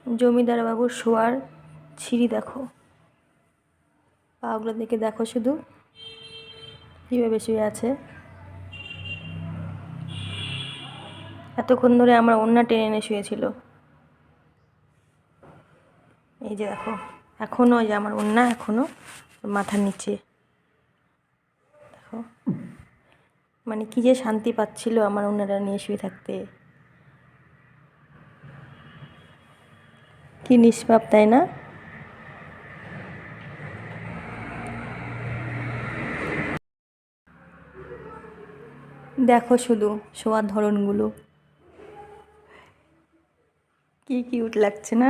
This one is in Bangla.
জমিদার বাবুর শোয়ার সিঁড়ি দেখো, পাগুলো দেখে দেখো শুধু কীভাবে শুয়ে আছে। এতক্ষণ ধরে আমার ওড়না টেনে এনে শুয়েছিল। এই যে দেখো, এখনও এই যে আমার ওড়না এখনও মাথার নিচে দেখো। মানে কি যে শান্তি পাচ্ছিল আমার ওড়নাটা নিয়ে শুয়ে থাকতে, কি নিষ্পাপ তাই না? দেখো শুধু শোয়ার ধরনগুলো কি কিউট লাগছে না?